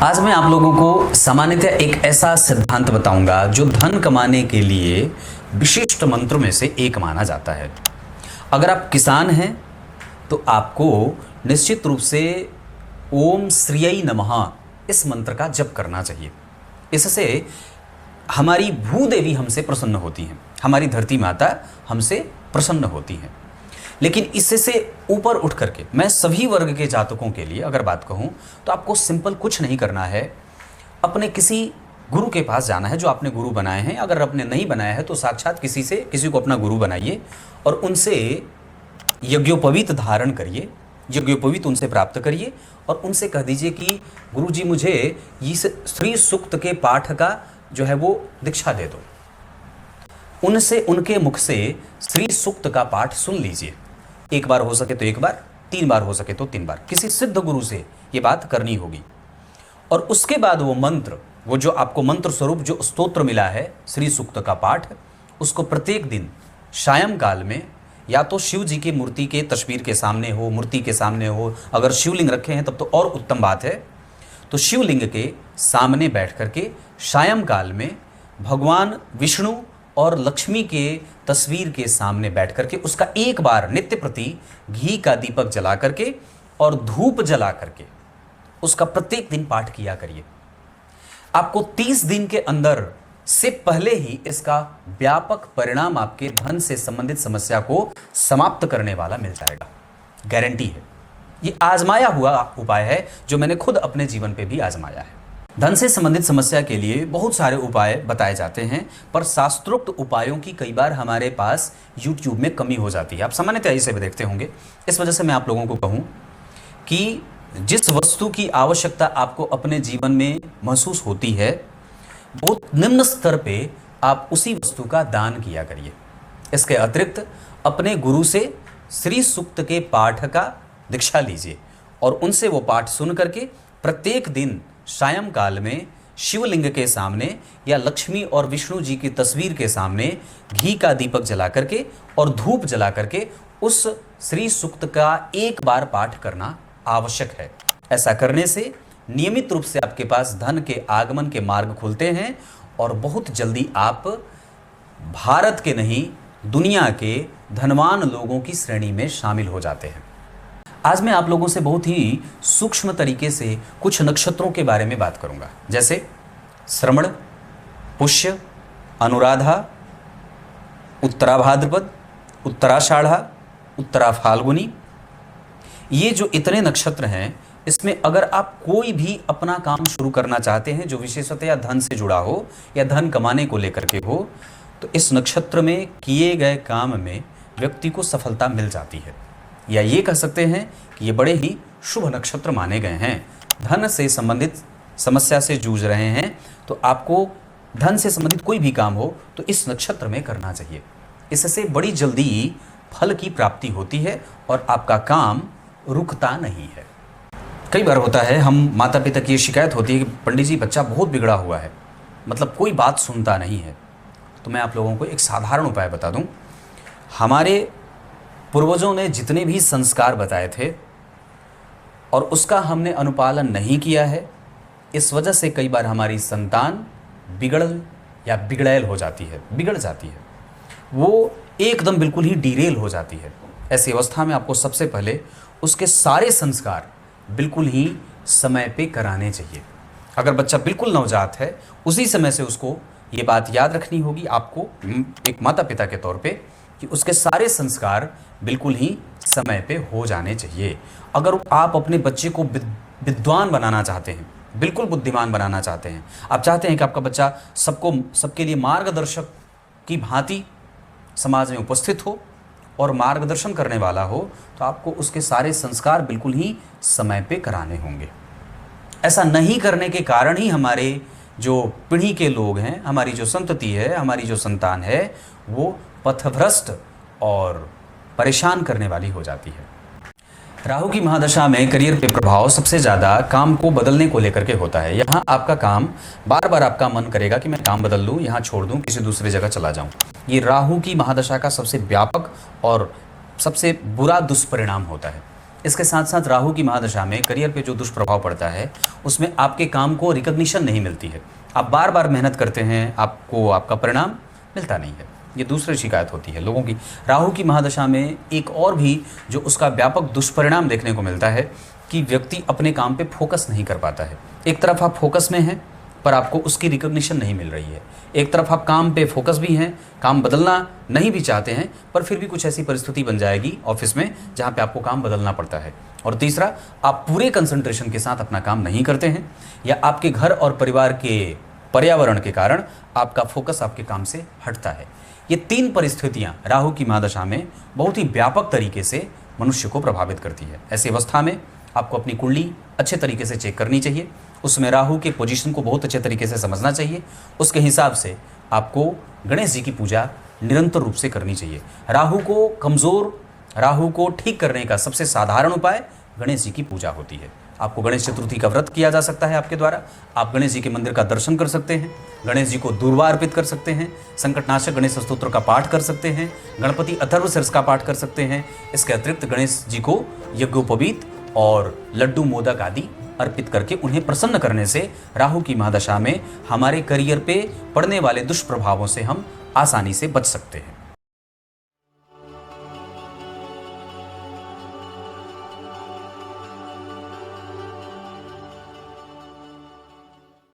आज मैं आप लोगों को सामान्यतः एक ऐसा सिद्धांत बताऊंगा जो धन कमाने के लिए विशिष्ट मंत्रों में से एक माना जाता है। अगर आप किसान हैं तो आपको निश्चित रूप से ओम श्रियै नमः इस मंत्र का जप करना चाहिए। इससे हमारी भूदेवी हमसे प्रसन्न होती हैं, हमारी धरती माता हमसे प्रसन्न होती हैं। लेकिन इससे ऊपर उठ करके मैं सभी वर्ग के जातकों के लिए अगर बात कहूं तो आपको सिंपल कुछ नहीं करना है, अपने किसी गुरु के पास जाना है जो आपने गुरु बनाए हैं। अगर आपने नहीं बनाया है तो साक्षात किसी को अपना गुरु बनाइए और उनसे यज्ञोपवीत धारण करिए, यज्ञोपवीत उनसे प्राप्त करिए और उनसे कह दीजिए कि गुरुजी मुझे इस श्री सूक्त के पाठ का जो है वो दीक्षा दे दो। उनसे उनके मुख से श्री सूक्त का पाठ सुन लीजिए। एक बार हो सके तो एक बार, 3 बार हो सके तो 3 बार, किसी सिद्ध गुरु से ये बात करनी होगी। और उसके बाद वो मंत्र, वो जो आपको मंत्र स्वरूप जो स्तोत्र मिला है श्री सूक्त का पाठ, उसको प्रत्येक दिन सायं काल में या तो शिव जी की मूर्ति के तस्वीर के सामने हो, मूर्ति के सामने हो, अगर शिवलिंग रखे हैं तब तो और उत्तम बात है, तो शिवलिंग के सामने बैठ करके सायं काल में भगवान विष्णु और लक्ष्मी के तस्वीर के सामने बैठ करके उसका एक बार नित्य प्रति घी का दीपक जला करके और धूप जला करके उसका प्रत्येक दिन पाठ किया करिए। आपको 30 दिन के अंदर से पहले ही इसका व्यापक परिणाम आपके धन से संबंधित समस्या को समाप्त करने वाला मिल जाएगा, गारंटी है। ये आजमाया हुआ उपाय है जो मैंने खुद अपने जीवन पे भी आजमाया है। धन से संबंधित समस्या के लिए बहुत सारे उपाय बताए जाते हैं, पर शास्त्रोक्त उपायों की कई बार हमारे पास YouTube में कमी हो जाती है। आप सामान्यतः इसे भी देखते होंगे। इस वजह से मैं आप लोगों को कहूँ कि जिस वस्तु की आवश्यकता आपको अपने जीवन में महसूस होती है, बहुत निम्न स्तर पे आप उसी वस्तु का दान किया करिए। इसके अतिरिक्त अपने गुरु से श्री सूक्त के पाठ का दीक्षा लीजिए और उनसे वो पाठ सुन करके प्रत्येक दिन सायं काल में शिवलिंग के सामने या लक्ष्मी और विष्णु जी की तस्वीर के सामने घी का दीपक जला करके और धूप जला करके उस श्री सूक्त का एक बार पाठ करना आवश्यक है। ऐसा करने से नियमित रूप से आपके पास धन के आगमन के मार्ग खुलते हैं और बहुत जल्दी आप भारत के नहीं दुनिया के धनवान लोगों की श्रेणी में शामिल हो जाते हैं। आज मैं आप लोगों से बहुत ही सूक्ष्म तरीके से कुछ नक्षत्रों के बारे में बात करूंगा, जैसे श्रवण, पुष्य, अनुराधा, उत्तरा भाद्रपद, उत्तराषाढ़ा, उत्तरा फाल्गुनी। ये जो इतने नक्षत्र हैं, इसमें अगर आप कोई भी अपना काम शुरू करना चाहते हैं जो विशेषतया धन से जुड़ा हो या धन कमाने को लेकर के हो, तो इस नक्षत्र में किए गए काम में व्यक्ति को सफलता मिल जाती है, या ये कह सकते हैं कि ये बड़े ही शुभ नक्षत्र माने गए हैं। धन से संबंधित समस्या से जूझ रहे हैं तो आपको धन से संबंधित कोई भी काम हो तो इस नक्षत्र में करना चाहिए। इससे बड़ी जल्दी फल की प्राप्ति होती है और आपका काम रुकता नहीं है। कई बार होता है, हम माता पिता की शिकायत होती है कि पंडित जी बच्चा बहुत बिगड़ा हुआ है, मतलब कोई बात सुनता नहीं है। तो मैं आप लोगों को एक साधारण उपाय बता दूं। हमारे पूर्वजों ने जितने भी संस्कार बताए थे और उसका हमने अनुपालन नहीं किया है, इस वजह से कई बार हमारी संतान बिगड़ैल हो जाती है, बिगड़ जाती है, वो एकदम बिल्कुल ही डिरेल हो जाती है। ऐसी अवस्था में आपको सबसे पहले उसके सारे संस्कार बिल्कुल ही समय पे कराने चाहिए। अगर बच्चा बिल्कुल नवजात है, उसी समय से उसको ये बात याद रखनी होगी आपको एक माता पिता के तौर पे कि उसके सारे संस्कार बिल्कुल ही समय पे हो जाने चाहिए। अगर आप अपने बच्चे को विद्वान बनाना चाहते हैं, बिल्कुल बुद्धिमान बनाना चाहते हैं, आप चाहते हैं कि आपका बच्चा सबके लिए मार्गदर्शक की भांति समाज में उपस्थित हो और मार्गदर्शन करने वाला हो, तो आपको उसके सारे संस्कार बिल्कुल ही समय पे कराने होंगे। ऐसा नहीं करने के कारण ही हमारे जो पीढ़ी के लोग हैं, हमारी जो संतति है, हमारी जो संतान है, वो पथभ्रष्ट और परेशान करने वाली हो जाती है। राहु की महादशा में करियर पे प्रभाव सबसे ज़्यादा काम को बदलने को लेकर के होता है। यहाँ आपका काम बार बार आपका मन करेगा कि मैं काम बदल लूँ, यहाँ छोड़ दूँ, किसी दूसरी जगह चला जाऊँ। ये राहु की महादशा का सबसे व्यापक और सबसे बुरा दुष्परिणाम होता है। इसके साथ साथ राहु की महादशा में करियर पे जो दुष्प्रभाव पड़ता है उसमें आपके काम को रिकॉग्निशन नहीं मिलती है। आप बार बार मेहनत करते हैं, आपको आपका परिणाम मिलता नहीं है। ये दूसरी शिकायत होती है लोगों की। राहु की महादशा में एक और भी जो उसका व्यापक दुष्परिणाम देखने को मिलता है कि व्यक्ति अपने काम पे फोकस नहीं कर पाता है। एक तरफ आप फोकस में हैं पर आपको उसकी रिकॉग्निशन नहीं मिल रही है, एक तरफ आप काम पे फोकस भी हैं, काम बदलना नहीं भी चाहते हैं, पर फिर भी कुछ ऐसी परिस्थिति बन जाएगी ऑफिस में जहाँ पे आपको काम बदलना पड़ता है। और तीसरा, आप पूरे कंसंट्रेशन के साथ अपना काम नहीं करते हैं, या आपके घर और परिवार के पर्यावरण के कारण आपका फोकस आपके काम से हटता है। ये 3 परिस्थितियाँ राहु की महादशा में बहुत ही व्यापक तरीके से मनुष्य को प्रभावित करती है। ऐसी अवस्था में आपको अपनी कुंडली अच्छे तरीके से चेक करनी चाहिए, उसमें राहु के पोजीशन को बहुत अच्छे तरीके से समझना चाहिए। उसके हिसाब से आपको गणेश जी की पूजा निरंतर रूप से करनी चाहिए। राहु को ठीक करने का सबसे साधारण उपाय गणेश जी की पूजा होती है। आपको गणेश चतुर्थी का व्रत किया जा सकता है आपके द्वारा। आप गणेश जी के मंदिर का दर्शन कर सकते हैं, गणेश जी को दूर्वा अर्पित कर सकते हैं, संकटनाशक गणेश स्तोत्र का पाठ कर सकते हैं, गणपति अथर्वशीर्ष का पाठ कर सकते हैं। इसके अतिरिक्त गणेश जी को यज्ञोपवीत और लड्डू मोदक आदि अर्पित करके उन्हें प्रसन्न करने से राहु की महादशा में हमारे करियर पे पड़ने वाले दुष्प्रभावों से हम आसानी से बच सकते हैं।